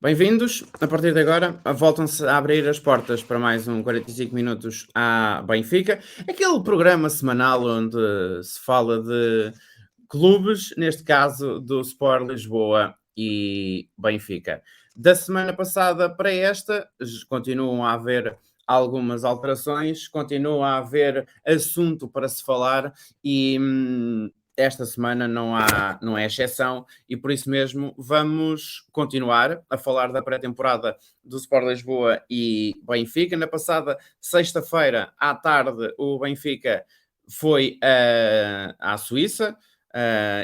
Bem-vindos. A partir de agora, voltam-se a abrir as portas para mais um 45 minutos à Benfica. Aquele programa semanal onde se fala de clubes, neste caso do Sport Lisboa e Benfica. Da semana passada para esta, continuam a haver algumas alterações, continua a haver assunto para se falar e esta semana não é exceção e por isso mesmo vamos continuar a falar da pré-temporada do Sport Lisboa e Benfica. Na passada sexta-feira à tarde o Benfica foi à Suíça,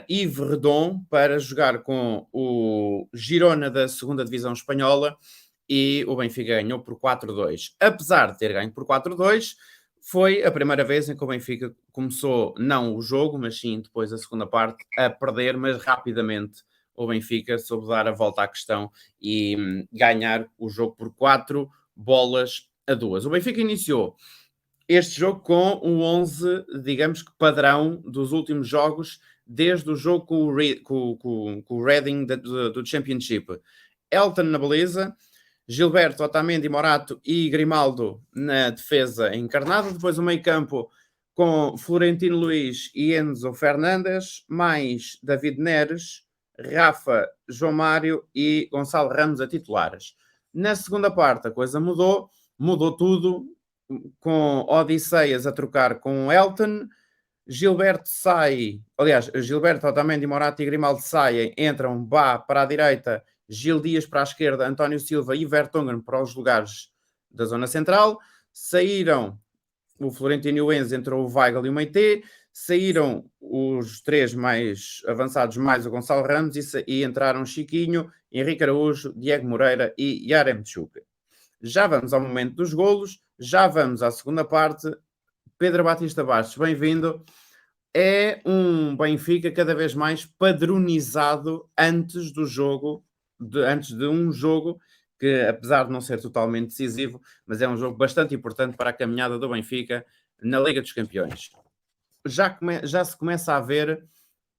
Yves-Redon, para jogar com o Girona da segunda divisão espanhola e o Benfica ganhou por 4-2. Apesar de ter ganho por 4-2, foi a primeira vez em que o Benfica começou, não o jogo, mas sim depois a segunda parte, a perder, mas rapidamente o Benfica soube dar a volta à questão e ganhar o jogo por 4-2. O Benfica iniciou este jogo com um 11, digamos que padrão dos últimos jogos, desde o jogo com o Reading do Championship. Elton na baliza, Gilberto, Otamendi, Morato e Grimaldo na defesa encarnada. Depois o meio-campo com Florentino Luís e Enzo Fernandes, mais David Neres, Rafa, João Mário e Gonçalo Ramos a titulares. Na segunda parte a coisa mudou tudo, com Odisseias a trocar com Elton. Gilberto sai, aliás, Gilberto, Otamendi, Morato e Grimaldo saem, entram Bá para a direita, Gil Dias para a esquerda, António Silva e Vertonghen para os lugares da zona central. Saíram o Florentino e o Enzo, entrou o Weigl e o Meite. Saíram os três mais avançados, mais o Gonçalo Ramos, e entraram Chiquinho, Henrique Araújo, Diego Moreira e Yaremchuk. Já vamos ao momento dos golos, já vamos à segunda parte. Pedro Batista Bastos, bem-vindo. É um Benfica cada vez mais padronizado antes do jogo, antes de um jogo que, apesar de não ser totalmente decisivo, mas é um jogo bastante importante para a caminhada do Benfica na Liga dos Campeões. Já se começa a ver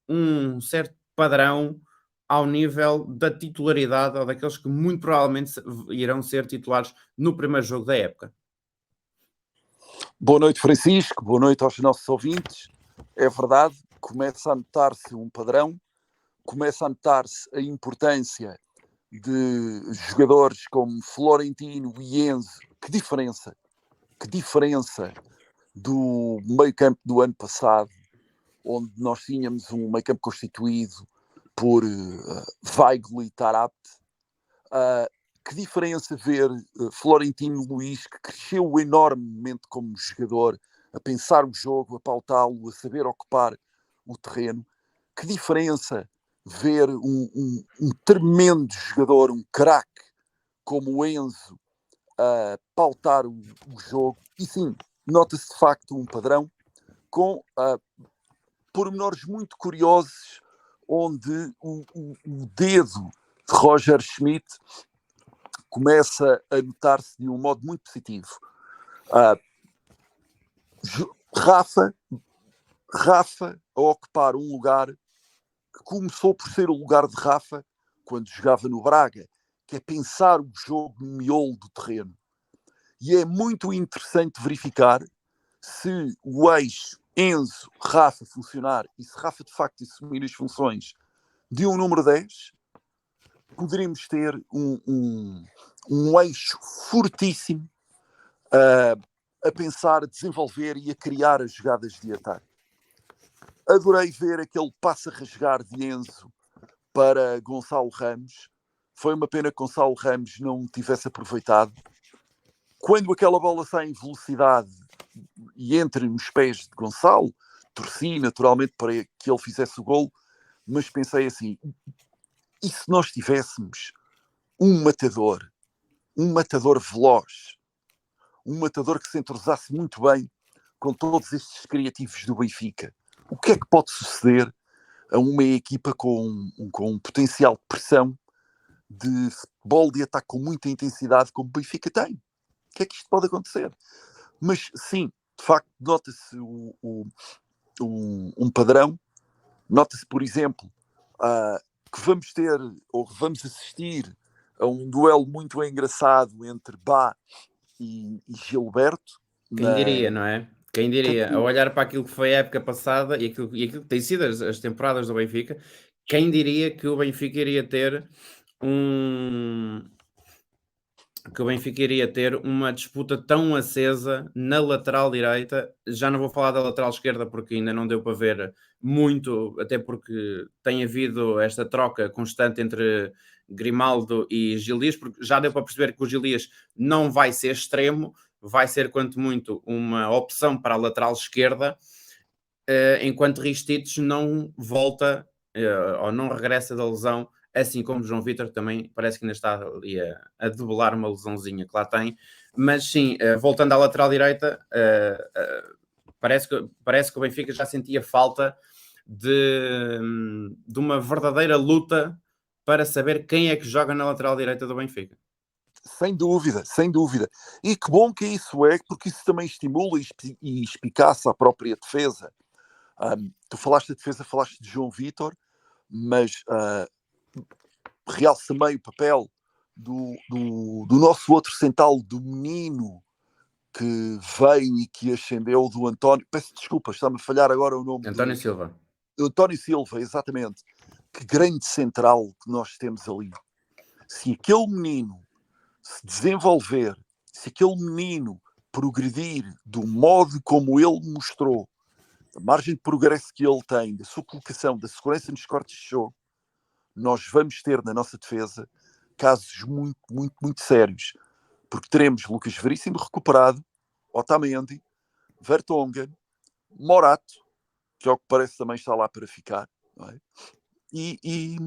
um certo padrão ao nível da titularidade ou daqueles que muito provavelmente irão ser titulares no primeiro jogo da época. Boa noite, Francisco. Boa noite aos nossos ouvintes. É verdade, começa a notar-se um padrão, começa a notar-se a importância de jogadores como Florentino e Enzo. Que diferença do meio-campo do ano passado, onde nós tínhamos um meio-campo constituído por Weigl e Taarabt. Que diferença ver Florentino Luís, que cresceu enormemente como jogador, a pensar o jogo, a pautá-lo, a saber ocupar o terreno. Que diferença ver um tremendo jogador, um craque como o Enzo, a pautar o jogo. E sim, nota-se de facto um padrão com pormenores muito curiosos, onde o dedo de Roger Schmidt começa a notar-se de um modo muito positivo. Rafa a ocupar um lugar que começou por ser o lugar de Rafa quando jogava no Braga, que é pensar o jogo no miolo do terreno. E é muito interessante verificar se o eixo Enzo, Rafa funcionar, e se Rafa de facto assumir as funções de um número 10, poderíamos ter um eixo fortíssimo a pensar, a desenvolver e a criar as jogadas de ataque. Adorei ver aquele passo a rasgar de Enzo para Gonçalo Ramos. Foi uma pena que Gonçalo Ramos não tivesse aproveitado. Quando aquela bola sai em velocidade e entra nos pés de Gonçalo, torci naturalmente para que ele fizesse o golo, mas pensei assim, e se nós tivéssemos um matador veloz, um matador que se entrosasse muito bem com todos estes criativos do Benfica? O que é que pode suceder a uma equipa com um potencial de pressão, de futebol de ataque com muita intensidade como o Benfica tem? O que é que isto pode acontecer? Mas sim, de facto, nota-se um padrão. Nota-se, por exemplo, que vamos ter, ou vamos assistir a um duelo muito engraçado entre Bá e Gilberto. Quem diria, não é? Quem diria? A Quem- olhar para aquilo que foi a época passada e aquilo que tem sido as temporadas do Benfica, quem diria que o Benfica iria ter um que o Benfica iria ter uma disputa tão acesa na lateral direita. Já não vou falar da lateral esquerda porque ainda não deu para ver muito, até porque tem havido esta troca constante entre Grimaldo e Gil Dias, porque já deu para perceber que o Gil Dias não vai ser extremo, vai ser quanto muito uma opção para a lateral esquerda, enquanto Ristitos não volta ou não regressa da lesão, assim como João Vitor também parece que ainda está ali a debelar uma lesãozinha que lá tem. Mas sim, voltando à lateral direita, parece que o Benfica já sentia falta de uma verdadeira luta para saber quem é que joga na lateral direita do Benfica. Sem dúvida, sem dúvida. E que bom que isso é, porque isso também estimula e espicaça a própria defesa. Tu falaste da defesa, falaste de João Vitor, mas realça também o papel do nosso outro central, do menino que veio e que ascendeu, do António. Peço desculpa, está-me a falhar agora o nome António Silva. do António Silva, exatamente. Que grande central que nós temos ali. Se aquele menino se desenvolver, se aquele menino progredir do modo como ele mostrou, a margem de progresso que ele tem, da sua colocação, da segurança nos cortes de jogo, nós vamos ter na nossa defesa casos muito, muito, muito sérios. Porque teremos Lucas Veríssimo recuperado, Otamendi, Vertonghen, Morato, que ao que parece também está lá para ficar, não é? E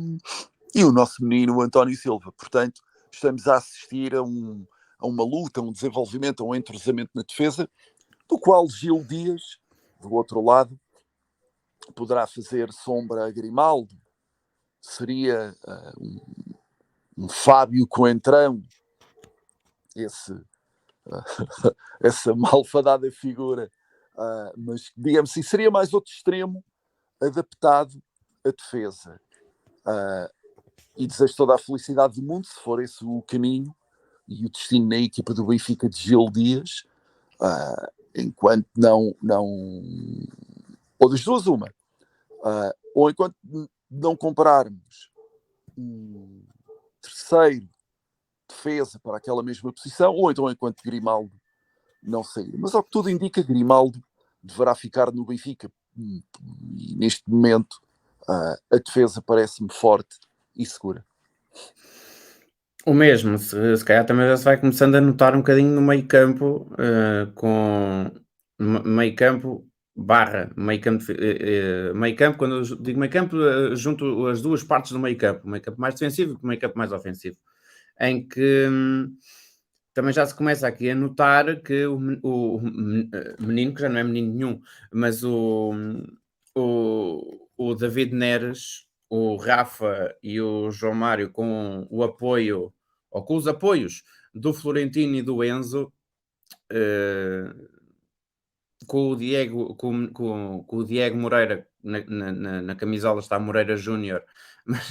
o nosso menino António Silva. Portanto, estamos a assistir a uma luta, a um desenvolvimento, a um entrosamento na defesa, do qual Gil Dias, do outro lado, poderá fazer sombra a Grimaldo. Seria um Fábio Coentrão, essa malfadada figura, mas digamos assim, seria mais outro extremo adaptado à defesa. E desejo toda a felicidade do mundo, se for esse o caminho e o destino na equipa do Benfica de Gil Dias, enquanto não, ou das duas uma, ou enquanto não comprarmos um terceiro defesa para aquela mesma posição, ou então enquanto Grimaldo não sair. Mas ao que tudo indica, Grimaldo deverá ficar no Benfica. E neste momento a defesa parece-me forte e segura. O mesmo, se calhar também já se vai começando a notar um bocadinho no meio campo, com meio campo barra meio campo, meio campo, quando eu digo meio campo, junto as duas partes do meio campo, o meio campo mais defensivo e o meio campo mais ofensivo, em que também já se começa aqui a notar que o menino, que já não é menino nenhum, mas o David Neres, o Rafa e o João Mário, com o apoio, ou com os apoios do Florentino e do Enzo, com o Diego, com o Diego Moreira, na camisola está Moreira Júnior, mas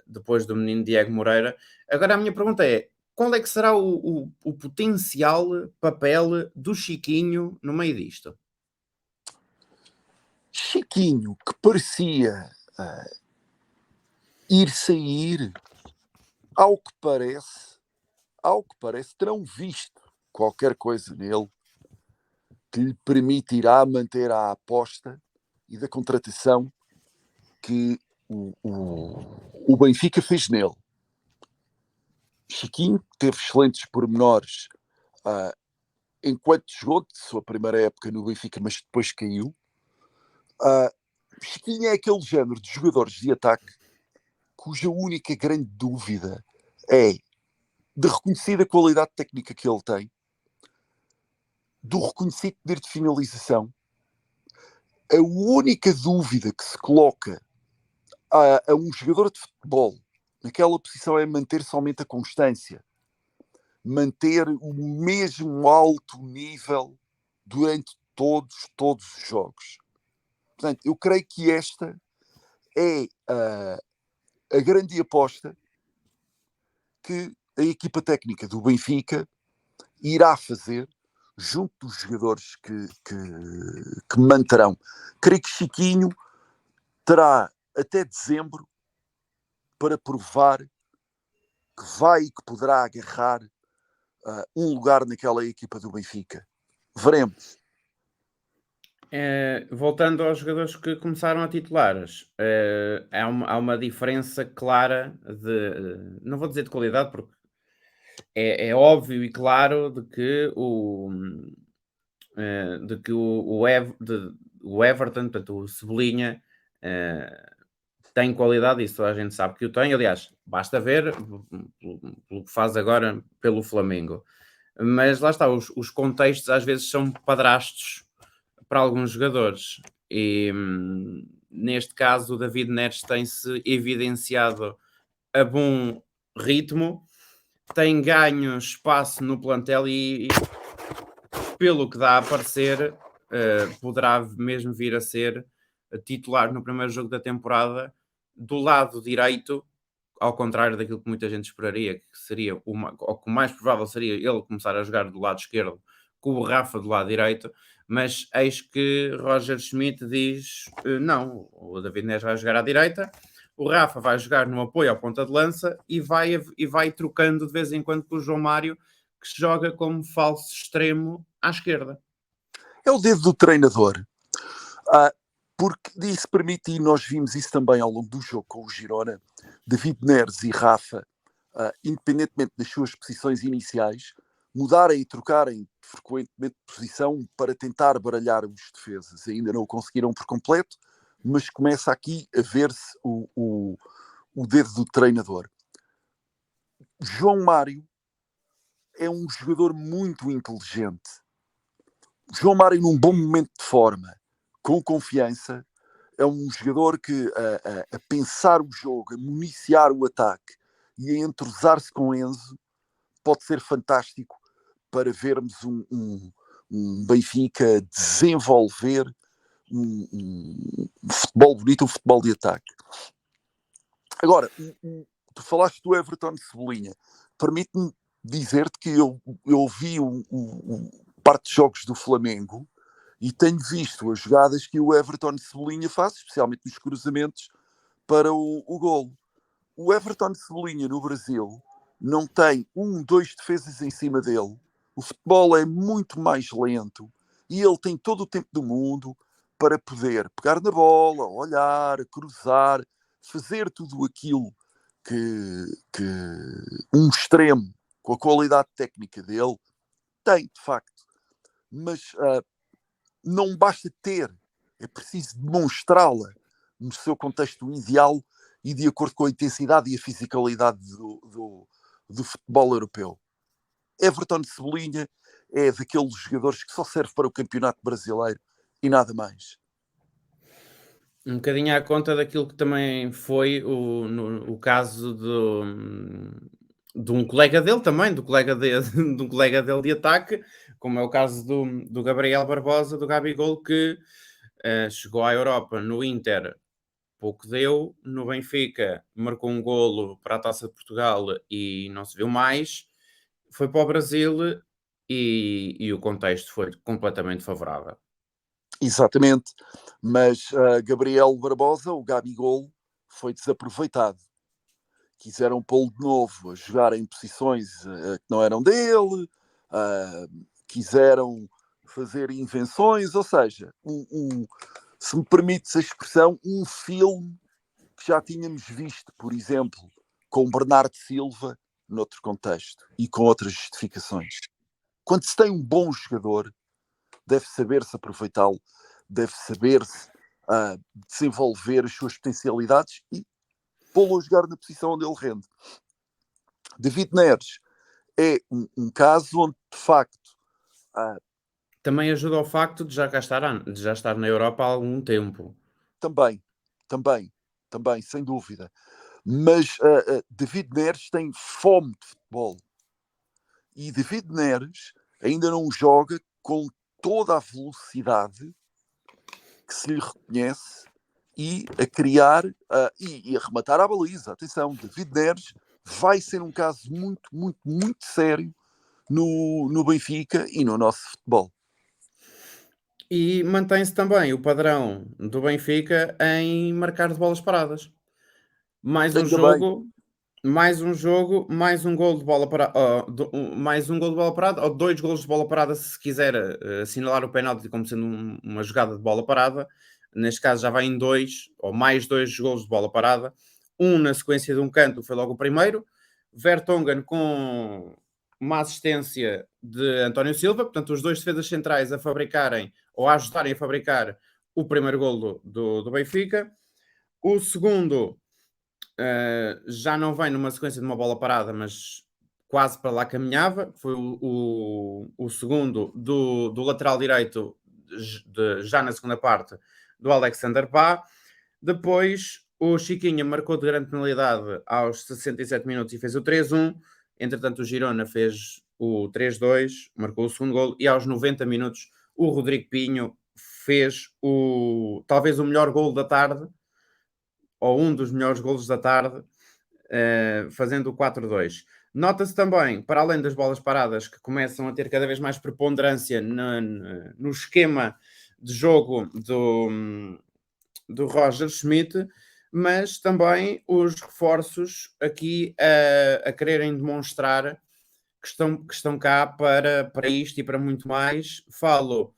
depois do menino Diego Moreira. Agora a minha pergunta é: qual é que será o potencial papel do Chiquinho no meio disto? Chiquinho, que parecia ir sair, ao que parece, terão visto qualquer coisa nele que lhe permitirá manter a aposta e da contratação que o Benfica fez nele. Chiquinho teve excelentes pormenores enquanto jogou de sua primeira época no Benfica, mas depois caiu. Chiquinho é aquele género de jogadores de ataque cuja única grande dúvida é de reconhecida qualidade técnica que ele tem, do reconhecido poder de finalização. A única dúvida que se coloca a um jogador de futebol naquela posição é manter somente a constância, manter o mesmo alto nível durante todos os jogos. Portanto, eu creio que esta é a grande aposta que a equipa técnica do Benfica irá fazer junto dos jogadores que manterão. Creio que Chiquinho terá até dezembro para provar que vai e que poderá agarrar um lugar naquela equipa do Benfica. Veremos. Voltando aos jogadores que começaram a titulares, há uma diferença clara não vou dizer de qualidade, porque é óbvio e claro de que o Everton, portanto, o Cebolinha, tem qualidade, isso toda a gente sabe que o tem. Aliás, basta ver pelo que faz agora pelo Flamengo. Mas lá está, os contextos às vezes são padrastos para alguns jogadores. E neste caso, o David Neres tem-se evidenciado a bom ritmo, tem ganho espaço no plantel e pelo que dá a parecer, poderá mesmo vir a ser titular no primeiro jogo da temporada do lado direito, ao contrário daquilo que muita gente esperaria, que seria ou que o mais provável seria ele começar a jogar do lado esquerdo com o Rafa do lado direito, mas eis que Roger Schmidt diz não, o David Neres vai jogar à direita, o Rafa vai jogar no apoio à ponta de lança e vai trocando de vez em quando com o João Mário, que se joga como falso extremo à esquerda. É o dedo do treinador. Porque isso permite, e nós vimos isso também ao longo do jogo com o Girona, David Neres e Rafa, independentemente das suas posições iniciais, mudarem e trocarem frequentemente de posição para tentar baralhar os defesas. Ainda não o conseguiram por completo, mas começa aqui a ver-se o dedo do treinador. João Mário é um jogador muito inteligente. João Mário, num bom momento de forma, com confiança, é um jogador que a pensar o jogo, a municiar o ataque e a entrosar-se com Enzo, pode ser fantástico para vermos um Benfica desenvolver um futebol bonito, um futebol de ataque. Agora, tu falaste do Everton Cebolinha. Permite-me dizer-te que eu vi parte de jogos do Flamengo e tenho visto as jogadas que o Everton Cebolinha faz, especialmente nos cruzamentos para o golo. O Everton Cebolinha no Brasil não tem 2 defesas em cima dele. O futebol é muito mais lento e ele tem todo o tempo do mundo para poder pegar na bola, olhar, cruzar, fazer tudo aquilo que um extremo com a qualidade técnica dele tem, de facto. Mas não basta ter, é preciso demonstrá-la no seu contexto ideal e de acordo com a intensidade e a fisicalidade do futebol europeu. Everton Cebolinha é daqueles jogadores que só serve para o Campeonato Brasileiro e nada mais. Um bocadinho à conta daquilo que também foi o caso de um colega dele também, de um colega dele de ataque, como é o caso do Gabriel Barbosa, do Gabigol, que chegou à Europa no Inter, pouco deu, no Benfica marcou um golo para a Taça de Portugal e não se viu mais, foi para o Brasil e o contexto foi completamente favorável. Exatamente, mas Gabriel Barbosa, o Gabigol, foi desaproveitado. Quiseram pô-lo de novo a jogar em posições que não eram dele, quiseram fazer invenções, ou seja, se me permites a expressão, um filme que já tínhamos visto, por exemplo, com Bernardo Silva, noutro contexto e com outras justificações. Quando se tem um bom jogador, deve saber-se aproveitá-lo, deve saber-se desenvolver as suas potencialidades e pô-lo a jogar na posição onde ele rende. David Neres é um caso onde, de facto... Também ajuda ao facto de já estar na Europa há algum tempo. Também, sem dúvida. Mas David Neres tem fome de futebol. E David Neres ainda não joga com toda a velocidade que se lhe reconhece e a criar e a rematar à baliza. Atenção, David Neres vai ser um caso muito, muito, muito sério no Benfica e no nosso futebol. E mantém-se também o padrão do Benfica em marcar de bolas paradas. Mais um Ainda bem, jogo, mais um gol de bola parada, mais um gol de bola parada, ou 2 golos de bola parada, se quiser assinalar o penalti como sendo uma jogada de bola parada. Neste caso já vai em 2, ou mais 2 golos de bola parada. Um na sequência de um canto, foi logo o primeiro. Vertonghen com uma assistência de António Silva, portanto os dois defesas centrais a fabricarem, ou a ajudarem a fabricar o primeiro golo do Benfica. O segundo já não vem numa sequência de uma bola parada, mas quase para lá caminhava. Foi o segundo do lateral direito, já na segunda parte, do Alexander Pá. Depois, o Chiquinha marcou de grande penalidade aos 67 minutos e fez o 3-1. Entretanto, o Girona fez o 3-2, marcou o segundo golo, e aos 90 minutos o Rodrigo Pinho fez talvez o melhor golo da tarde, ou um dos melhores golos da tarde, fazendo o 4-2. Nota-se também, para além das bolas paradas, que começam a ter cada vez mais preponderância no esquema de jogo do Roger Schmidt, mas também os reforços aqui a quererem demonstrar que estão cá para isto e para muito mais. Falo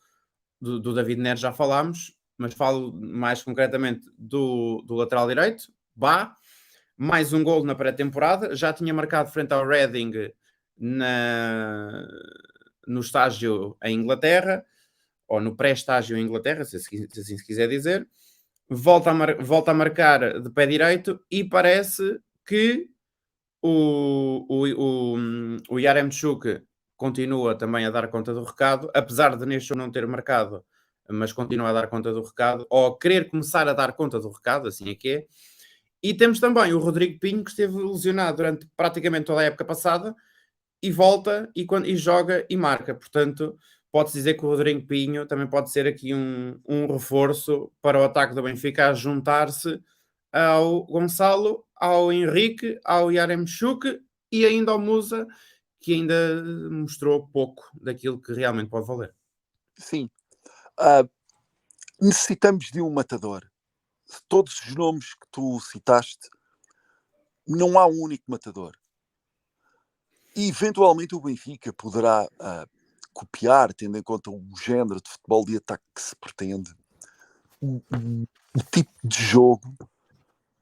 do David Neres, já falámos, mas falo mais concretamente do lateral direito, Bá. Mais um gol na pré-temporada, já tinha marcado frente ao Reading no estágio em Inglaterra, ou no pré-estágio em Inglaterra, se assim se quiser dizer. Volta a marcar de pé direito e parece que o Yaremchuk continua também a dar conta do recado, apesar de neste jogo não ter marcado, mas continua a dar conta do recado, ou a querer começar a dar conta do recado, assim é que é. E temos também o Rodrigo Pinho, que esteve lesionado durante praticamente toda a época passada, e volta e joga e marca. Portanto, pode-se dizer que o Rodrigo Pinho também pode ser aqui um reforço para o ataque do Benfica, a juntar-se ao Gonçalo, ao Henrique, ao Yaremchuk e ainda ao Musa, que ainda mostrou pouco daquilo que realmente pode valer. sim. Necessitamos de um matador. Todos os nomes que tu citaste, não há um único matador. E eventualmente o Benfica poderá copiar, tendo em conta o género de futebol de ataque que se pretende, o tipo de jogo,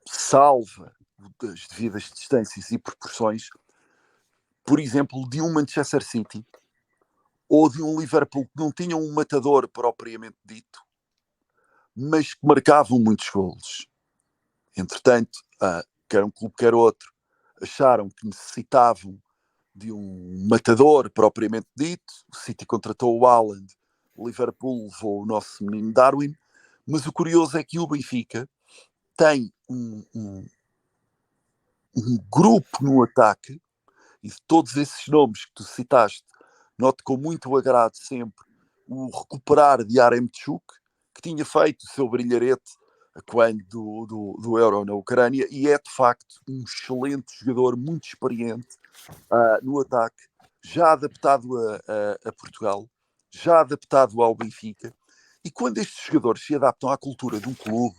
salva das devidas distâncias e proporções, por exemplo, de um Manchester City ou de um Liverpool que não tinham um matador propriamente dito, mas que marcavam muitos golos. Entretanto, quer um clube, quer outro, acharam que necessitavam de um matador propriamente dito. O City contratou o Haaland, o Liverpool levou o nosso menino Darwin, mas o curioso é que o Benfica tem um grupo no ataque, e de todos esses nomes que tu citaste, noto com muito agrado sempre o recuperar de Yaremchuk, que tinha feito o seu brilharete quando do Euro na Ucrânia, e é de facto um excelente jogador, muito experiente no ataque, já adaptado a Portugal, já adaptado ao Benfica. E quando estes jogadores se adaptam à cultura de um clube,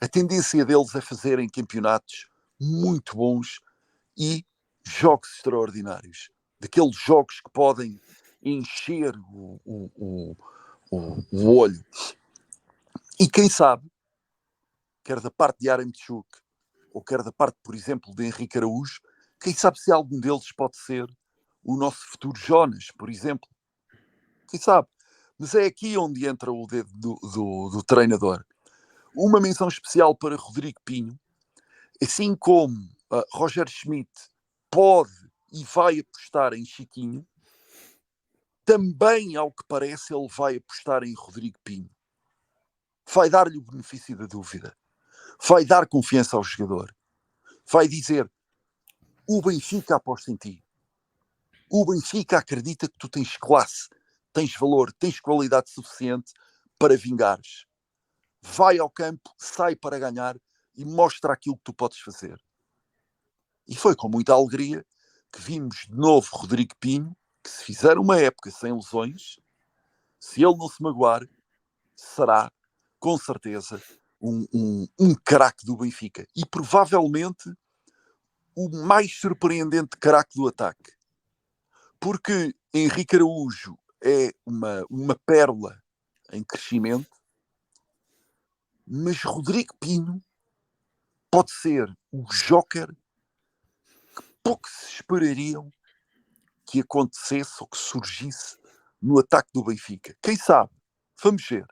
a tendência deles é fazerem campeonatos muito bons e jogos extraordinários. Daqueles jogos que podem encher o olho. E quem sabe, quer da parte de Yaremchuk, ou quer da parte, por exemplo, de Henrique Araújo, quem sabe se algum deles pode ser o nosso futuro Jonas, por exemplo. Quem sabe? Mas é aqui onde entra o dedo do treinador. Uma menção especial para Rodrigo Pinho, assim como Roger Schmidt pode e vai apostar em Chiquinho, também, ao que parece, ele vai apostar em Rodrigo Pinho. Vai dar-lhe o benefício da dúvida. Vai dar confiança ao jogador. Vai dizer: o Benfica aposta em ti. O Benfica acredita que tu tens classe, tens valor, tens qualidade suficiente para vingares. Vai ao campo, sai para ganhar e mostra aquilo que tu podes fazer. E foi com muita alegria que vimos de novo Rodrigo Pinho, que se fizer uma época sem lesões, se ele não se magoar, será, com certeza, um craque do Benfica. E provavelmente o mais surpreendente craque do ataque. Porque Henrique Araújo é uma pérola em crescimento, mas Rodrigo Pinho pode ser o joker que pouco se esperariam que acontecesse ou que surgisse no ataque do Benfica. Quem sabe? Vamos ver.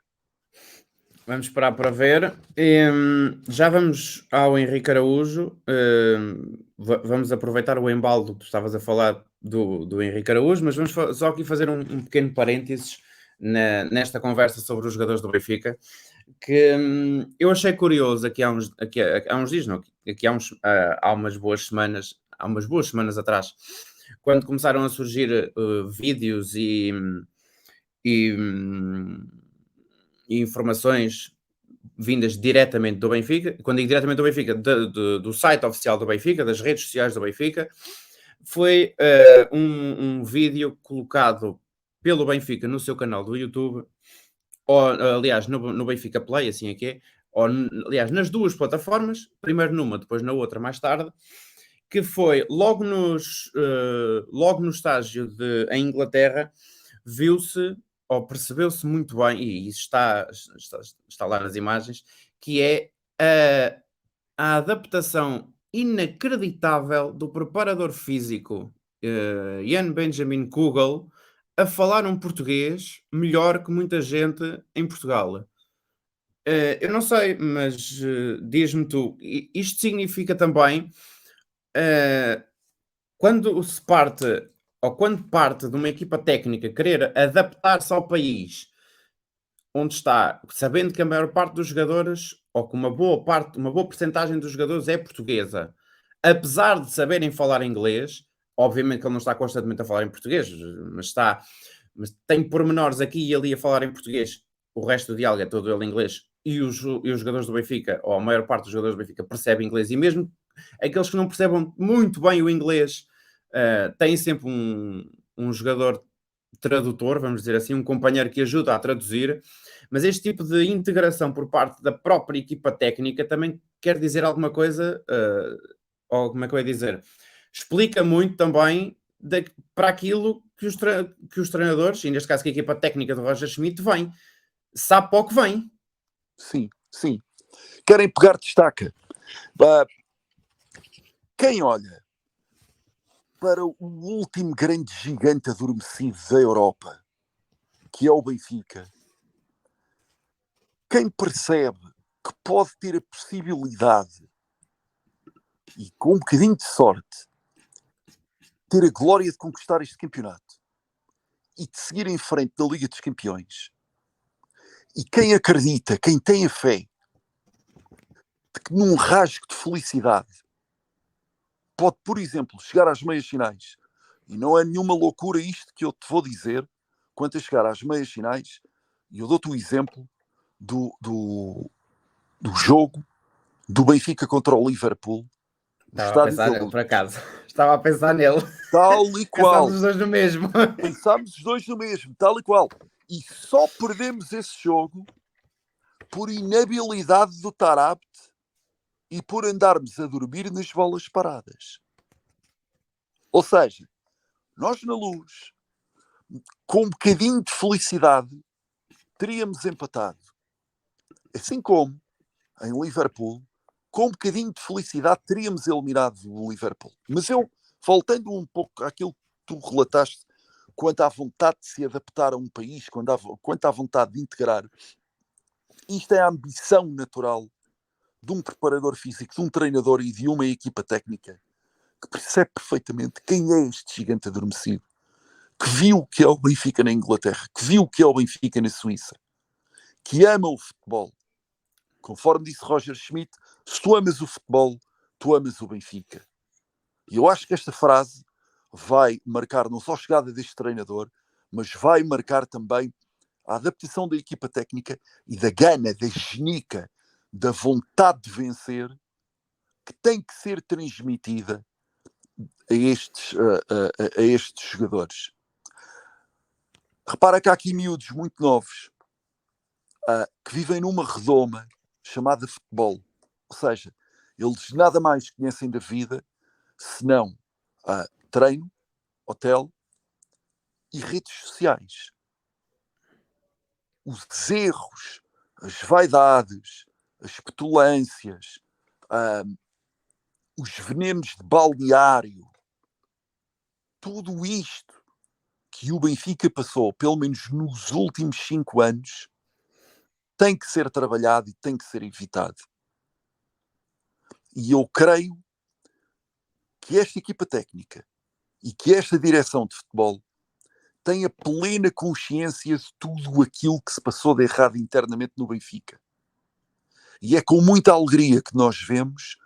Vamos esperar para ver. Já vamos ao Henrique Araújo. Vamos aproveitar o embalo que tu estavas a falar do Henrique Araújo, mas vamos só aqui fazer um pequeno parênteses nesta conversa sobre os jogadores do Benfica, que eu achei curioso aqui há uns dias, não, aqui há umas boas semanas atrás, quando começaram a surgir vídeos e informações vindas diretamente do Benfica. Quando digo diretamente do Benfica, do site oficial do Benfica, das redes sociais do Benfica, foi um vídeo colocado pelo Benfica no seu canal do YouTube, ou aliás no Benfica Play, assim é que é, ou aliás nas duas plataformas, primeiro numa, depois na outra mais tarde, que foi logo no estágio em Inglaterra, viu-se ou percebeu-se muito bem, e isso está lá nas imagens, que é a adaptação inacreditável do preparador físico Jan Benjamin Kugel a falar um português melhor que muita gente em Portugal. Eu não sei, mas diz-me tu, isto significa também quando se parte, ou quando parte de uma equipa técnica querer adaptar-se ao país onde está, sabendo que a maior parte dos jogadores, ou que uma boa percentagem dos jogadores é portuguesa, apesar de saberem falar inglês, obviamente que ele não está constantemente a falar em português, mas tem pormenores aqui e ali a falar em português, o resto do diálogo é todo ele em inglês, e os jogadores do Benfica, ou a maior parte dos jogadores do Benfica, percebe inglês, e mesmo aqueles que não percebam muito bem o inglês, têm sempre um jogador tradutor, vamos dizer assim, um companheiro que ajuda a traduzir, mas este tipo de integração por parte da própria equipa técnica também quer dizer alguma coisa, ou como é que eu ia dizer? Explica muito também para aquilo que os treinadores, e neste caso que a equipa técnica do Roger Schmidt vem, sabe para o que vem. Sim, sim. Querem pegar destaca. Quem olha para o último grande gigante adormecido da Europa, que é o Benfica, quem percebe que pode ter a possibilidade, e com um bocadinho de sorte, ter a glória de conquistar este campeonato e de seguir em frente da Liga dos Campeões, e quem acredita, quem tem a fé de que num rasgo de felicidade pode, por exemplo, chegar às meias finais, e não é nenhuma loucura isto que eu te vou dizer, quanto a chegar às meias finais, e eu dou-te o exemplo do jogo do Benfica contra o Liverpool. Estava a pensar nele, por acaso. Estava a pensar nele. Tal e qual. Pensámos os dois no mesmo. Pensámos os dois no mesmo, tal e qual. E só perdemos esse jogo por inabilidade do Tarapte e por andarmos a dormir nas bolas paradas. Ou seja, nós na Luz, com um bocadinho de felicidade, teríamos empatado. Assim como em Liverpool, com um bocadinho de felicidade, teríamos eliminado o Liverpool. Mas eu, voltando um pouco àquilo que tu relataste, quanto à vontade de se adaptar a um país, quanto à vontade de integrar, isto é a ambição natural de um preparador físico, de um treinador e de uma equipa técnica que percebe perfeitamente quem é este gigante adormecido, que viu o que é o Benfica na Inglaterra, que viu o que é o Benfica na Suíça, que ama o futebol. Conforme disse Roger Schmidt, se tu amas o futebol, tu amas o Benfica. E eu acho que esta frase vai marcar não só a chegada deste treinador, mas vai marcar também a adaptação da equipa técnica e da gana, da genica, da vontade de vencer, que tem que ser transmitida a estes jogadores. Repara que há aqui miúdos muito novos que vivem numa redoma chamada futebol. Ou seja, eles nada mais conhecem da vida senão treino, hotel e redes sociais. Os erros, as vaidades, as petulâncias, os venenos de balneário, tudo isto que o Benfica passou, pelo menos nos últimos 5 anos, tem que ser trabalhado e tem que ser evitado. E eu creio que esta equipa técnica e que esta direção de futebol tem a plena consciência de tudo aquilo que se passou de errado internamente no Benfica. E é com muita alegria que nós vemos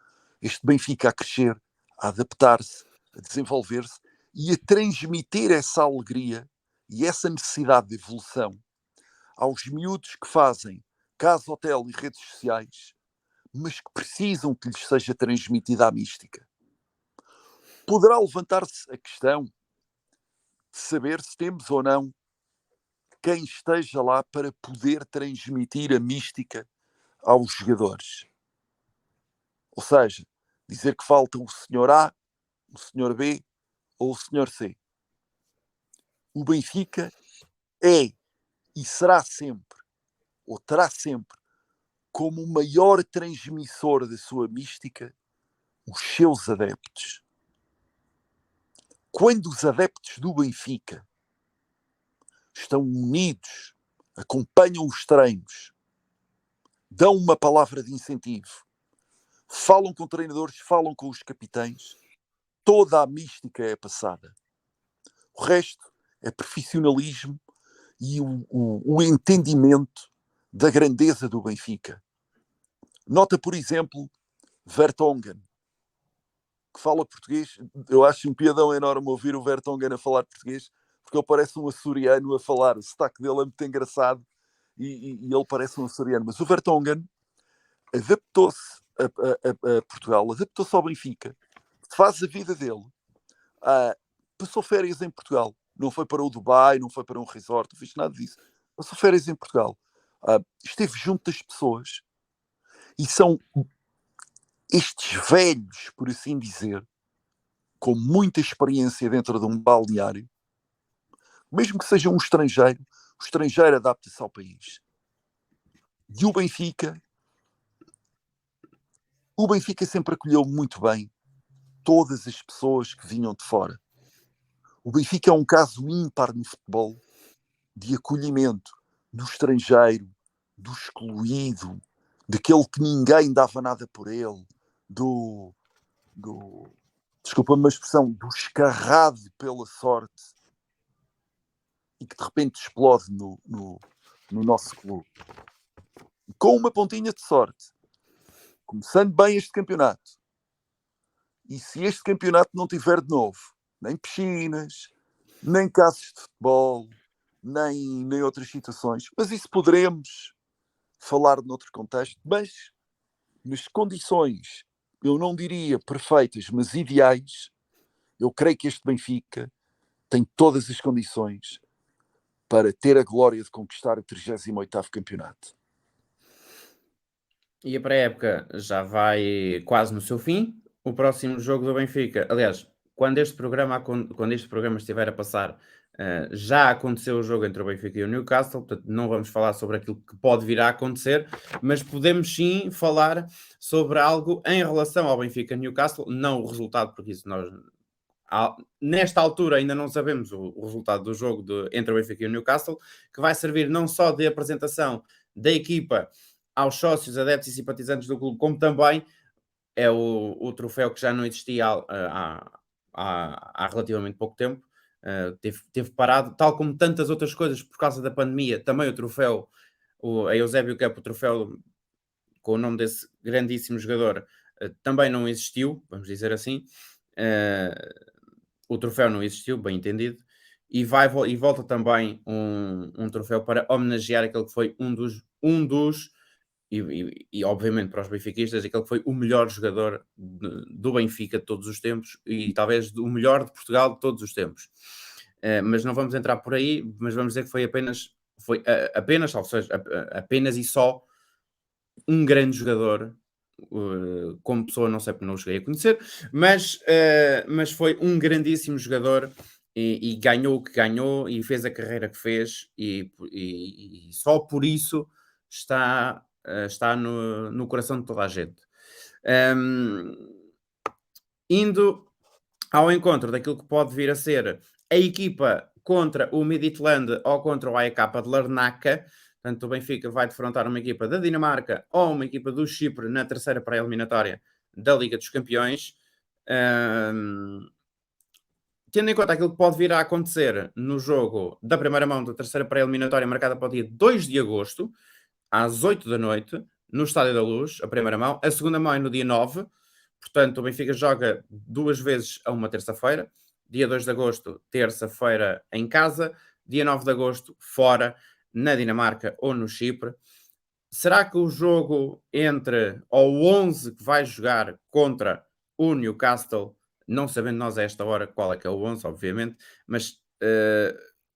este Benfica a crescer, a adaptar-se, a desenvolver-se e a transmitir essa alegria e essa necessidade de evolução aos miúdos que fazem casa, hotel e redes sociais, mas que precisam que lhes seja transmitida a mística. Poderá levantar-se a questão de saber se temos ou não quem esteja lá para poder transmitir a mística aos jogadores. Ou seja, dizer que falta o senhor A, o senhor B ou o senhor C. O Benfica é e será sempre, ou terá sempre, como o maior transmissor da sua mística, os seus adeptos. Quando os adeptos do Benfica estão unidos, acompanham os treinos, dão uma palavra de incentivo, falam com treinadores, falam com os capitães, toda a mística é passada. O resto é profissionalismo e o entendimento da grandeza do Benfica. Nota, por exemplo, Vertonghen, que fala português. Eu acho um piadão enorme ouvir o Vertonghen a falar português, porque ele parece um açoriano a falar. O sotaque dele é muito engraçado e ele parece um açoriano. Mas o Vertonghen adaptou-se a Portugal, adaptou-se ao Benfica, faz a vida dele, passou férias em Portugal, não foi para o Dubai, não foi para um resort, não fez nada disso, passou férias em Portugal, esteve junto das pessoas e são estes velhos, por assim dizer, com muita experiência dentro de um balneário, mesmo que seja um estrangeiro, o estrangeiro adapta-se ao país. E o Benfica sempre acolheu muito bem todas as pessoas que vinham de fora. O Benfica é um caso ímpar no futebol de acolhimento do estrangeiro, do excluído, daquele que ninguém dava nada por ele, desculpa-me a expressão, do escarrado pela sorte e que de repente explode no nosso clube. E com uma pontinha de sorte, começando bem este campeonato, e se este campeonato não tiver de novo nem piscinas, nem casas de futebol, nem outras situações, mas isso poderemos falar noutro contexto, mas nas condições, eu não diria perfeitas, mas ideais, eu creio que este Benfica tem todas as condições para ter a glória de conquistar o 38º campeonato. E a pré-época já vai quase no seu fim. O próximo jogo do Benfica, aliás, quando este programa estiver a passar, já aconteceu o jogo entre o Benfica e o Newcastle, portanto não vamos falar sobre aquilo que pode vir a acontecer, mas podemos sim falar sobre algo em relação ao Benfica-Newcastle, não o resultado, porque isso nós nesta altura ainda não sabemos o resultado do jogo entre o Benfica e o Newcastle, que vai servir não só de apresentação da equipa aos sócios, adeptos e simpatizantes do clube, como também é o troféu que já não existia há relativamente pouco tempo. Teve parado, tal como tantas outras coisas por causa da pandemia. Também o troféu, a Eusébio Cup, o troféu com o nome desse grandíssimo jogador, também não existiu, vamos dizer assim. O troféu não existiu, bem entendido. E volta também um troféu para homenagear aquele que foi um dos e obviamente para os benfiquistas, aquele foi o melhor jogador do Benfica de todos os tempos e talvez o melhor de Portugal de todos os tempos. Mas não vamos entrar por aí, mas vamos dizer que foi apenas, ou seja, apenas e só um grande jogador. Como pessoa não sei porque não o cheguei a conhecer, mas foi um grandíssimo jogador e ganhou o que ganhou e fez a carreira que fez e só por isso está no coração de toda a gente. Indo ao encontro daquilo que pode vir a ser a equipa contra o Midtjylland ou contra o AEK de Larnaca. Portanto, o Benfica vai defrontar uma equipa da Dinamarca ou uma equipa do Chipre na terceira pré-eliminatória da Liga dos Campeões. Tendo em conta aquilo que pode vir a acontecer no jogo da primeira mão da terceira pré-eliminatória, marcada para o dia 2 de agosto, às 8 da noite, no Estádio da Luz, a primeira mão. A segunda mão é no dia 9. Portanto, o Benfica joga 2 vezes a uma terça-feira. Dia 2 de agosto, terça-feira, em casa. Dia 9 de agosto, fora, na Dinamarca ou no Chipre. Será que o jogo entre o 11 que vai jogar contra o Newcastle, não sabendo nós a esta hora qual é que é o 11, obviamente, mas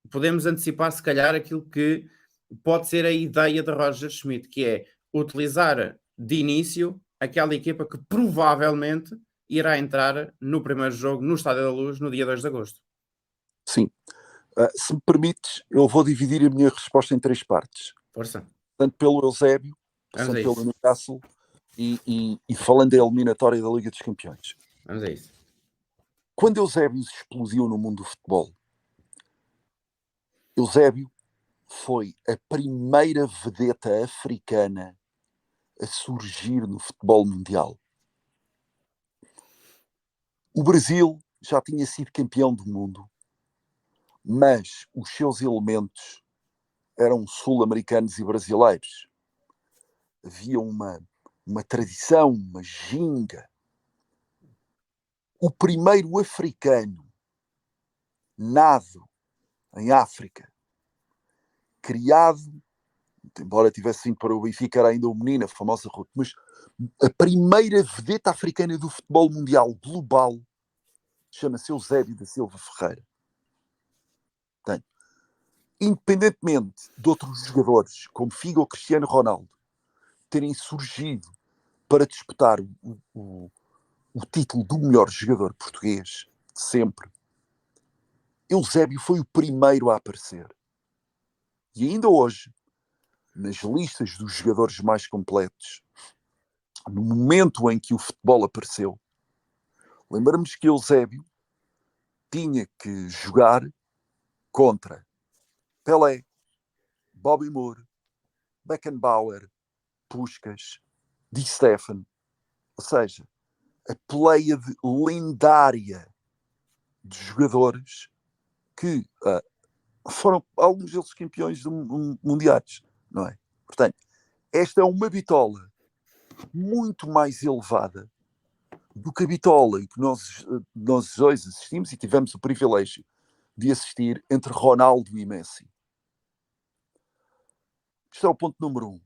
podemos antecipar se calhar aquilo que pode ser a ideia de Roger Schmidt, que é utilizar de início aquela equipa que provavelmente irá entrar no primeiro jogo no Estádio da Luz no dia 2 de agosto. Sim. Se me permites, eu vou dividir a minha resposta em 3 partes. Força. Tanto pelo Eusébio, passando pelo Newcastle e falando da eliminatória da Liga dos Campeões. Vamos a isso. Quando Eusébio explodiu no mundo do futebol, Eusébio foi a primeira vedeta africana a surgir no futebol mundial. O Brasil já tinha sido campeão do mundo, mas os seus elementos eram sul-americanos e brasileiros. Havia uma tradição, uma ginga. O primeiro africano nado em África, criado, embora tivesse vindo para o Benfica, era ainda o menino, a famosa Ruth, mas a primeira vedeta africana do futebol mundial global chama-se Eusébio da Silva Ferreira. Portanto, independentemente de outros jogadores, como Figo ou Cristiano Ronaldo, terem surgido para disputar o título do melhor jogador português de sempre, Eusébio foi o primeiro a aparecer. E ainda hoje, nas listas dos jogadores mais completos, no momento em que o futebol apareceu, lembramos que Eusébio tinha que jogar contra Pelé, Bobby Moore, Beckenbauer, Puskás, Di Stefano, ou seja, a pléiade lendária de jogadores que foram alguns deles campeões mundiais, não é? Portanto, esta é uma bitola muito mais elevada do que a bitola em que nós dois assistimos e tivemos o privilégio de assistir entre Ronaldo e Messi. Isto é o ponto número 1.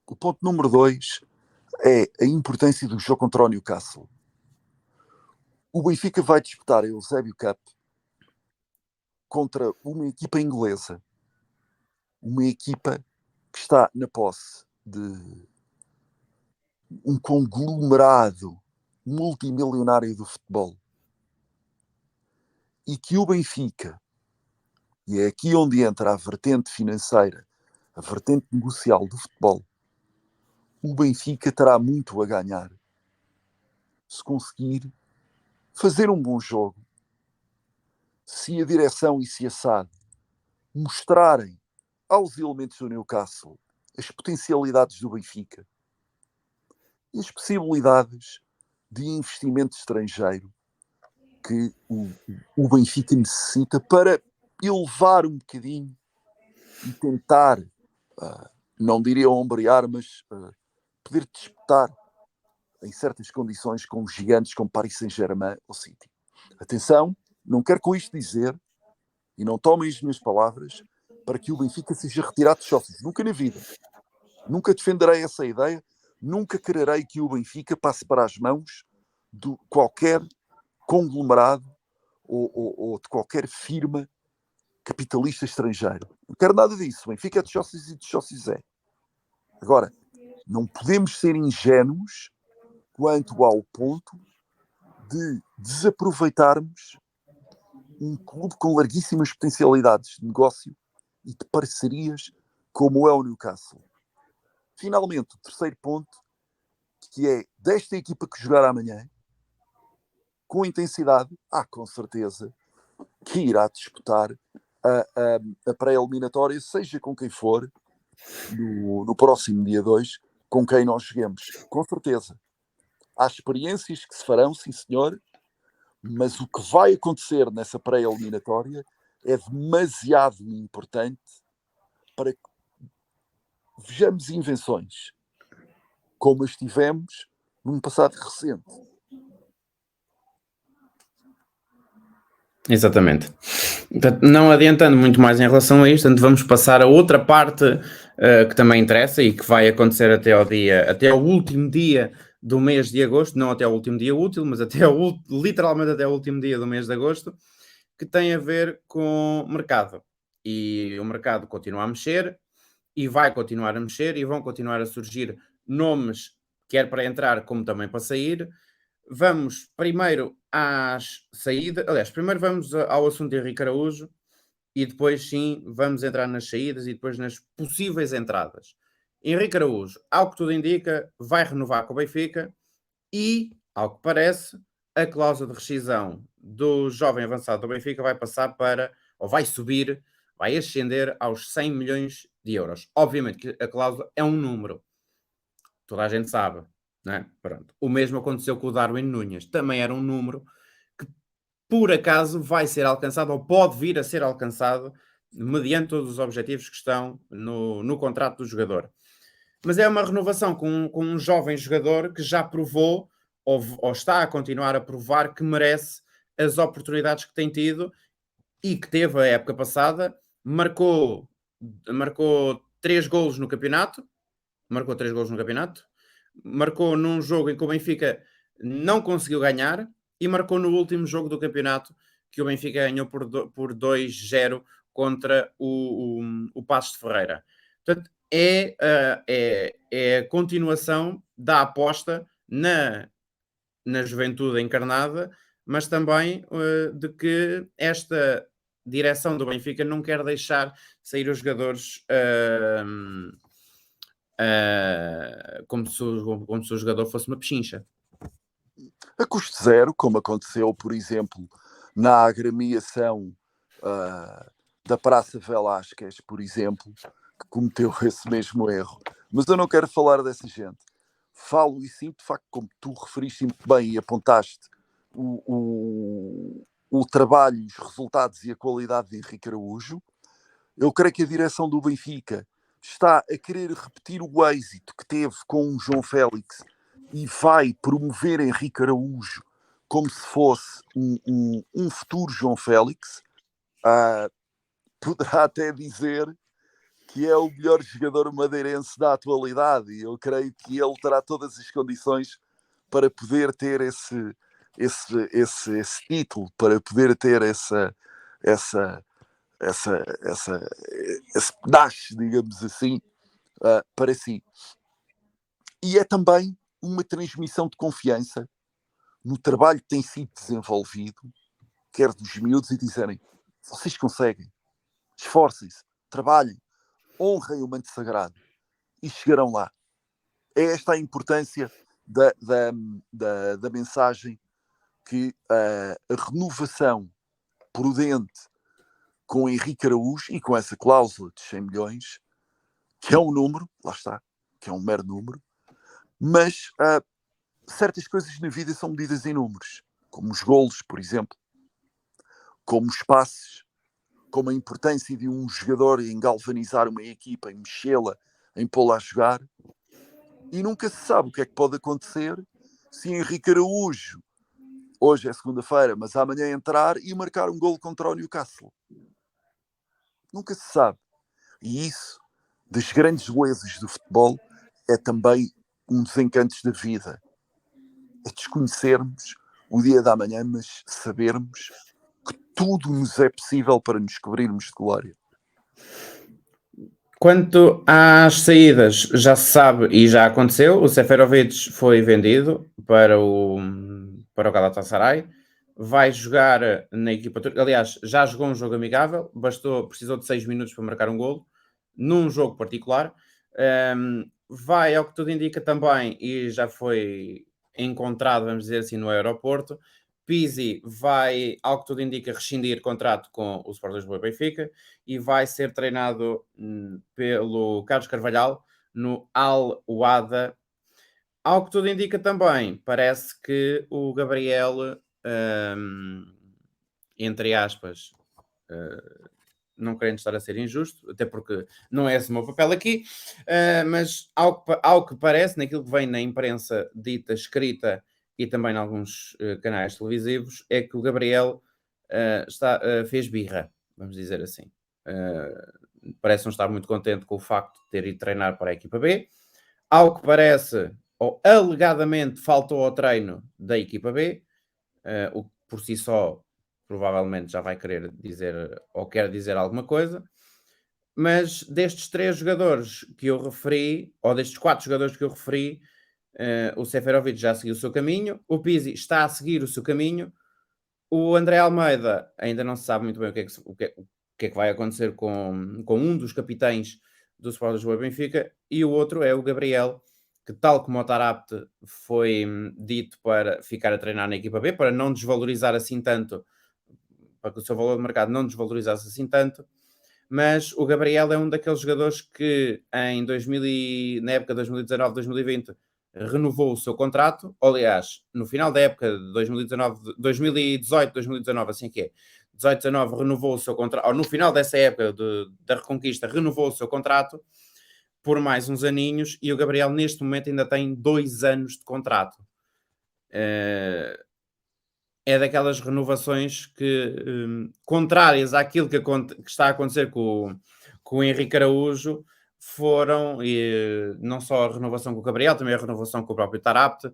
O ponto número 2 é a importância do jogo contra o Newcastle. O Benfica vai disputar a Eusébio Cup contra uma equipa inglesa, uma equipa que está na posse de um conglomerado multimilionário do futebol, e que o Benfica, e é aqui onde entra a vertente financeira, a vertente negocial do futebol, o Benfica terá muito a ganhar se conseguir fazer um bom jogo, se a direção e se a SAD mostrarem aos elementos do Newcastle as potencialidades do Benfica e as possibilidades de investimento estrangeiro que o Benfica necessita para elevar um bocadinho e tentar, não diria ombrear, mas poder disputar em certas condições com os gigantes como Paris Saint-Germain ou City. Atenção, não quero com isto dizer, e não tomem as minhas palavras, para que o Benfica seja retirado dos sócios. Nunca na vida. Nunca defenderei essa ideia, nunca quererei que o Benfica passe para as mãos de qualquer conglomerado ou de qualquer firma capitalista estrangeiro. Não quero nada disso. O Benfica é de sócios e de sócios é. Agora, não podemos ser ingênuos quanto ao ponto de desaproveitarmos um clube com larguíssimas potencialidades de negócio e de parcerias como é o Newcastle. Finalmente, o terceiro ponto, que é desta equipa que jogar amanhã, com intensidade, com certeza que irá disputar a pré-eliminatória, seja com quem for, no próximo dia 2, com quem nós joguemos. Com certeza. Há experiências que se farão, sim senhor, mas o que vai acontecer nessa pré-eliminatória é demasiado importante para que vejamos invenções como as tivemos num passado recente. Exatamente. Portanto, não adiantando muito mais em relação a isto, portanto, vamos passar a outra parte que também interessa e que vai acontecer até ao último dia do mês de agosto, não até ao último dia útil, mas literalmente até ao último dia do mês de agosto, que tem a ver com o mercado. E o mercado continua a mexer e vai continuar a mexer e vão continuar a surgir nomes, quer para entrar como também para sair. Vamos primeiro às saídas. Aliás, primeiro vamos ao assunto de Henrique Araújo e depois sim vamos entrar nas saídas e depois nas possíveis entradas. Henrique Araújo, ao que tudo indica, vai renovar com o Benfica e, ao que parece, a cláusula de rescisão do jovem avançado do Benfica vai passar para, ou vai subir, vai ascender aos 100 milhões de euros. Obviamente que a cláusula é um número. Toda a gente sabe. Né? Pronto. O mesmo aconteceu com o Darwin Núñez. Também era um número que, por acaso, vai ser alcançado ou pode vir a ser alcançado mediante todos os objetivos que estão no contrato do jogador. Mas é uma renovação com um jovem jogador que já provou ou está a continuar a provar que merece as oportunidades que tem tido e que teve a época passada. Marcou 3 golos no campeonato. Marcou num jogo em que o Benfica não conseguiu ganhar e marcou no último jogo do campeonato que o Benfica ganhou por 2-0 contra o Paços de Ferreira. Portanto, é a continuação da aposta na juventude encarnada, mas também de que esta direção do Benfica não quer deixar sair os jogadores como se o jogador fosse uma pechincha. A custo zero, como aconteceu, por exemplo, na agremiação da Praça Velásquez, por exemplo, que cometeu esse mesmo erro. Mas eu não quero falar dessa gente. Falo e sim, de facto, como tu referiste muito bem e apontaste o trabalho, os resultados e a qualidade de Henrique Araújo. Eu creio que a direção do Benfica está a querer repetir o êxito que teve com o João Félix e vai promover Henrique Araújo como se fosse um futuro João Félix. Poderá até dizer que é o melhor jogador madeirense da atualidade e eu creio que ele terá todas as condições para poder ter esse título, para poder ter esse pedaço, digamos assim, para si. E é também uma transmissão de confiança no trabalho que tem sido desenvolvido, quer dos miúdos, e dizerem: vocês conseguem, esforcem-se, trabalhem, honrem o manto sagrado e chegarão lá. É esta a importância da mensagem que a renovação prudente com Henrique Araújo e com essa cláusula de 100 milhões, que é um número, lá está, que é um mero número, mas certas coisas na vida são medidas em números, como os golos, por exemplo, como os passes, como a importância de um jogador em galvanizar uma equipa, em mexê-la, em pô-la a jogar. E nunca se sabe o que é que pode acontecer se Henrique Araújo, hoje é segunda-feira, mas amanhã entrar e marcar um golo contra o Newcastle. Nunca se sabe. E isso das grandes belezas do futebol é também um dos encantos da vida. É desconhecermos o dia da manhã, mas sabermos que tudo nos é possível para nos cobrirmos de glória. Quanto às saídas, já se sabe e já aconteceu, o Seferovic foi vendido para o Galatasaray, vai jogar na equipa turca, aliás, já jogou um jogo amigável, precisou de 6 minutos para marcar um golo, num jogo particular, vai, ao que tudo indica também, e já foi encontrado, vamos dizer assim, no aeroporto, Pizzi vai, ao que tudo indica, rescindir contrato com o Sport Lisboa e Benfica, e vai ser treinado pelo Carlos Carvalhal no Al Wada. Ao que tudo indica também, parece que o Gabriel, entre aspas, não querendo estar a ser injusto, até porque não é esse o meu papel aqui, mas ao que parece, naquilo que vem na imprensa dita, escrita e também em alguns canais televisivos, é que o Gabriel fez birra, vamos dizer assim. Parece não estar muito contente com o facto de ter ido treinar para a equipa B. Ao que parece, ou alegadamente, faltou ao treino da equipa B, o que por si só provavelmente já vai querer dizer ou quer dizer alguma coisa. Mas destes 3 jogadores que eu referi, ou destes 4 jogadores que eu referi, o Seferovic já seguiu o seu caminho, o Pizzi está a seguir o seu caminho, o André Almeida ainda não se sabe muito bem o que é que vai acontecer com um dos capitães do Sport Lisboa e Benfica, e o outro é o Gabriel, que tal como o Tarapte foi dito para ficar a treinar na equipa B, para não desvalorizar assim tanto, para que o seu valor de mercado não desvalorizasse assim tanto, mas o Gabriel é um daqueles jogadores que na época de 2019-2020 renovou o seu contrato, aliás, no final da época de 2018-2019, assim que é, 18-19 renovou o seu contrato, ou no final dessa época da Reconquista renovou o seu contrato por mais uns aninhos, e o Gabriel neste momento ainda tem 2 anos de contrato. É daquelas renovações que, contrárias àquilo que está a acontecer com o Henrique Araújo, foram, e não só a renovação com o Gabriel, também a renovação com o próprio Tarapte.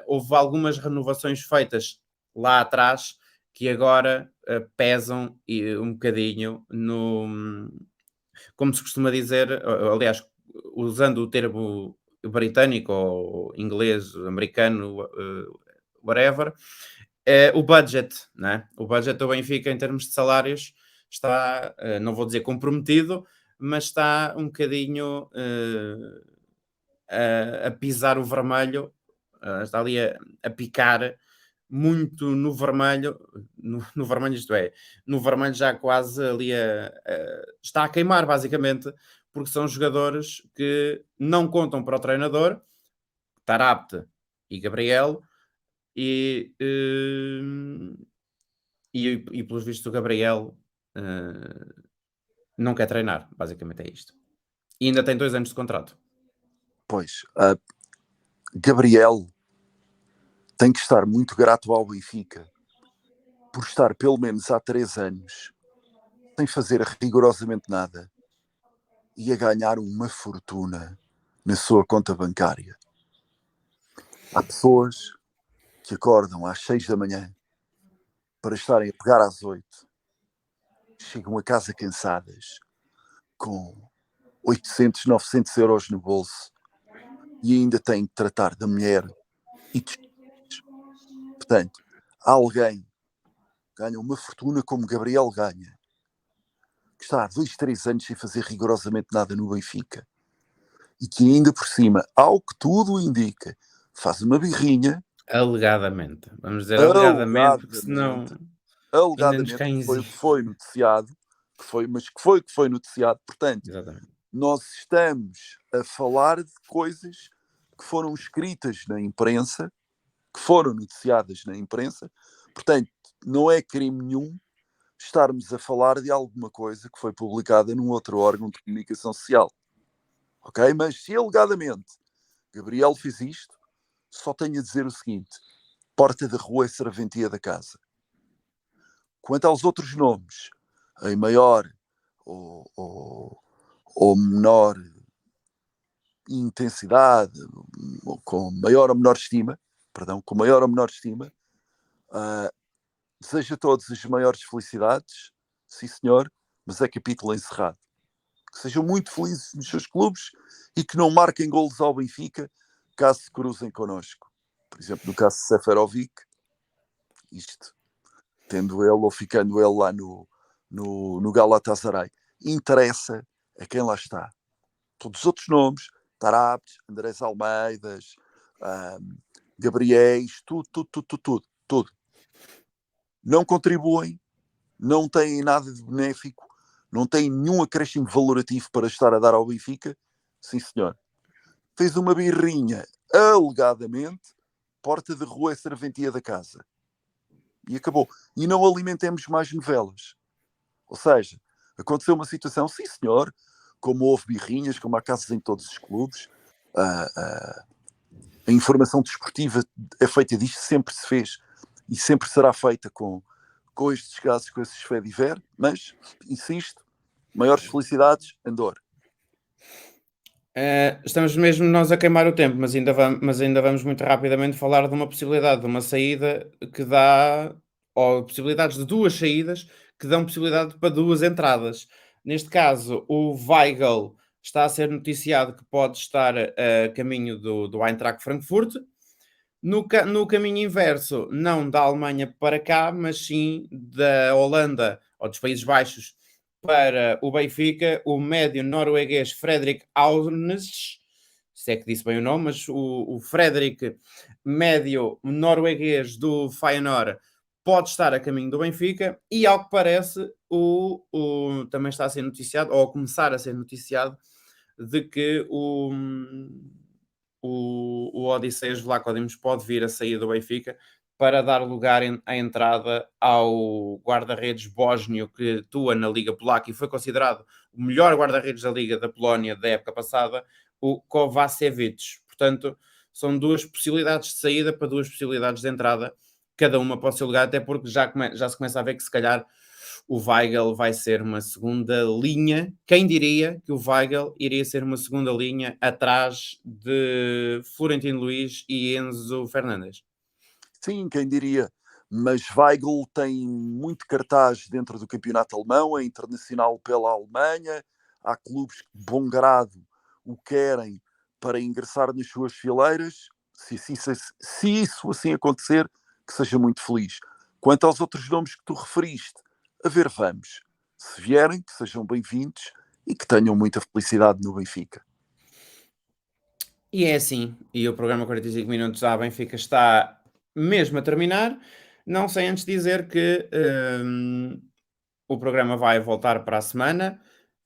Houve algumas renovações feitas lá atrás que agora pesam um bocadinho como se costuma dizer, aliás, usando o termo britânico ou inglês, americano, whatever, o budget, né? O budget do Benfica em termos de salários está, não vou dizer comprometido, mas está um bocadinho a pisar o vermelho, está ali a picar muito no vermelho, no vermelho, isto é, no vermelho já quase ali está a queimar, basicamente, porque são jogadores que não contam para o treinador, Tarapte e Gabriel, e, pelos vistos o Gabriel não quer treinar, basicamente é isto. E ainda tem 2 anos de contrato. Pois, Gabriel tem que estar muito grato ao Benfica por estar pelo menos há 3 anos sem fazer rigorosamente nada e a ganhar uma fortuna na sua conta bancária. Há pessoas que acordam às 6 da manhã para estarem a pegar às 8, chegam a casa cansadas com 800, 900 euros no bolso e ainda têm que tratar da mulher e dos filhos. Portanto, alguém ganha uma fortuna como Gabriel ganha, que está há 2, 3 anos sem fazer rigorosamente nada no Benfica, e que ainda por cima, ao que tudo indica, faz uma birrinha. Alegadamente. Vamos dizer alegadamente, porque senão ainda nos Alegadamente, caem. que foi o que foi noticiado, que foi noticiado. Portanto, Exatamente. nós estamos a falar de coisas que foram escritas na imprensa, que foram noticiadas na imprensa. Portanto, não é crime nenhum estarmos a falar de alguma coisa que foi publicada num outro órgão de comunicação social. Ok? Mas se alegadamente Gabriel fez isto, só tenho a dizer o seguinte: porta da rua é serventia da casa. Quanto aos outros nomes, em maior ou ou menor intensidade, ou com maior ou menor estima, desejo a todos as maiores felicidades, sim senhor, mas é capítulo encerrado. Que sejam muito felizes nos seus clubes e que não marquem golos ao Benfica caso se cruzem connosco. Por exemplo, no caso de Seferovic, isto, tendo ele ou ficando ele lá no Galatasaray, interessa a quem lá está. Todos os outros nomes, Taraptes, Andrés Almeidas, Gabriéis, tudo. Não contribuem, não têm nada de benéfico, não têm nenhum acréscimo valorativo para estar a dar ao Benfica. Sim, senhor. Fez uma birrinha, alegadamente, porta de rua é serventia da casa. E acabou. E não alimentemos mais novelas. Ou seja, aconteceu uma situação, sim senhor, como houve birrinhas, como há casos em todos os clubes, a informação desportiva é feita disto, sempre se fez e sempre será feita com estes casos, com esses fé-diver, mas, insisto, maiores felicidades, Andor. Estamos mesmo nós a queimar o tempo, mas ainda vamos muito rapidamente falar de uma possibilidade de uma saída que dá, ou possibilidades de duas saídas que dão possibilidade para duas entradas. Neste caso, o Weigl está a ser noticiado que pode estar a caminho do Eintracht Frankfurt. No caminho inverso, não da Alemanha para cá, mas sim da Holanda ou dos Países Baixos para o Benfica, o médio norueguês Fredrik Aunes, se é que disse bem o nome, mas o Fredrik, médio norueguês do Feyenoord, pode estar a caminho do Benfica e, ao que parece, também está a ser noticiado, ou a começar a ser noticiado, de que o Odisseias Vlachodimos pode vir a sair do Benfica para dar lugar à entrada ao guarda-redes bósnio que atua na Liga Polaca e foi considerado o melhor guarda-redes da Liga da Polónia da época passada, o Kovacevic. Portanto, são duas possibilidades de saída para duas possibilidades de entrada, cada uma para o seu lugar, até porque já se começa a ver que se calhar o Weigl vai ser uma segunda linha. Quem diria que o Weigl iria ser uma segunda linha atrás de Florentino Luís e Enzo Fernandes? Sim, quem diria. Mas Weigl tem muito cartaz dentro do campeonato alemão, é internacional pela Alemanha, há clubes que de bom grado o querem para ingressar nas suas fileiras. Se isso assim acontecer, que seja muito feliz. Quanto aos outros nomes que tu referiste, a ver, vamos. Se vierem, que sejam bem-vindos e que tenham muita felicidade no Benfica. E é assim, e o programa 45 minutos à Benfica está mesmo a terminar. Não sei antes dizer que o programa vai voltar para a semana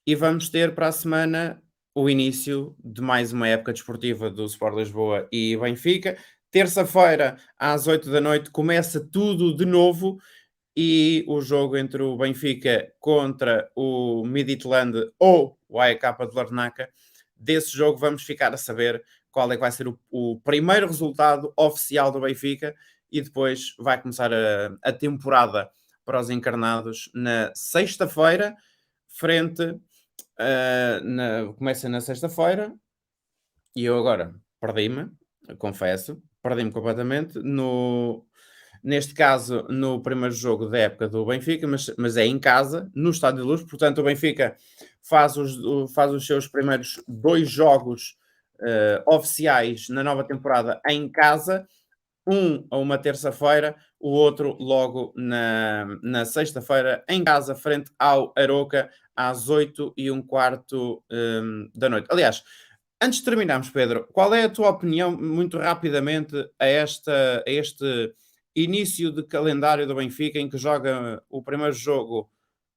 e vamos ter para a semana o início de mais uma época desportiva do Sport Lisboa e Benfica. Terça-feira, às 8 da noite, começa tudo de novo e o jogo entre o Benfica contra o Midtjylland ou o AEK de Larnaca. Desse jogo vamos ficar a saber qual é que vai ser o primeiro resultado oficial do Benfica e depois vai começar a temporada para os encarnados na sexta-feira, começa na sexta-feira e eu agora perdi-me, confesso, perdi-me completamente neste caso no primeiro jogo da época do Benfica, mas é em casa, no Estádio de Luz, portanto o Benfica faz os seus primeiros dois jogos oficiais na nova temporada em casa, um a uma terça-feira, o outro logo na sexta-feira, em casa, frente ao Aroca, às 8h15 da noite. Aliás, antes de terminarmos, Pedro, qual é a tua opinião, muito rapidamente, a este início de calendário do Benfica, em que joga o primeiro jogo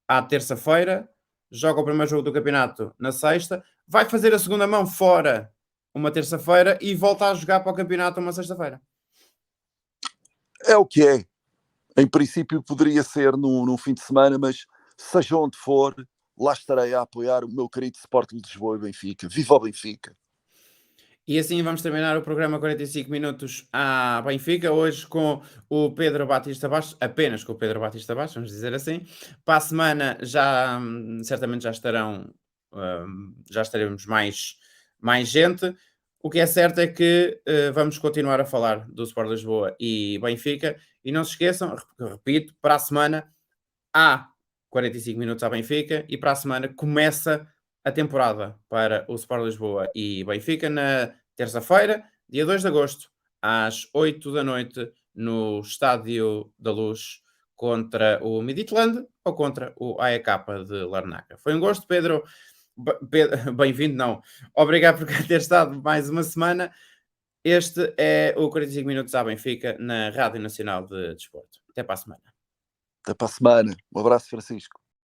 à terça-feira, joga o primeiro jogo do campeonato na sexta, vai fazer a segunda mão fora uma terça-feira e volta a jogar para o campeonato uma sexta-feira? É o que é. Em princípio poderia ser num fim de semana, mas seja onde for, lá estarei a apoiar o meu querido Sport Lisboa e Benfica. Viva o Benfica! E assim vamos terminar o programa 45 minutos à Benfica, hoje com o Pedro Batista Bastos, apenas com o Pedro Batista Bastos, vamos dizer assim. Para a semana já certamente já estarão já estaremos mais gente. O que é certo é que vamos continuar a falar do Sport Lisboa e Benfica, e não se esqueçam, repito, para a semana há 45 minutos à Benfica e para a semana começa a temporada para o Sport Lisboa e Benfica na terça-feira, dia 2 de agosto, às 8 da noite, no Estádio da Luz, contra o Midtjylland ou contra o AEK de Larnaca. Foi um gosto, Pedro. Bem-vindo, não. Obrigado por ter estado mais uma semana. Este é o 45 Minutos à Benfica na Rádio Nacional de Desporto. Até para a semana. Até para a semana. Um abraço, Francisco.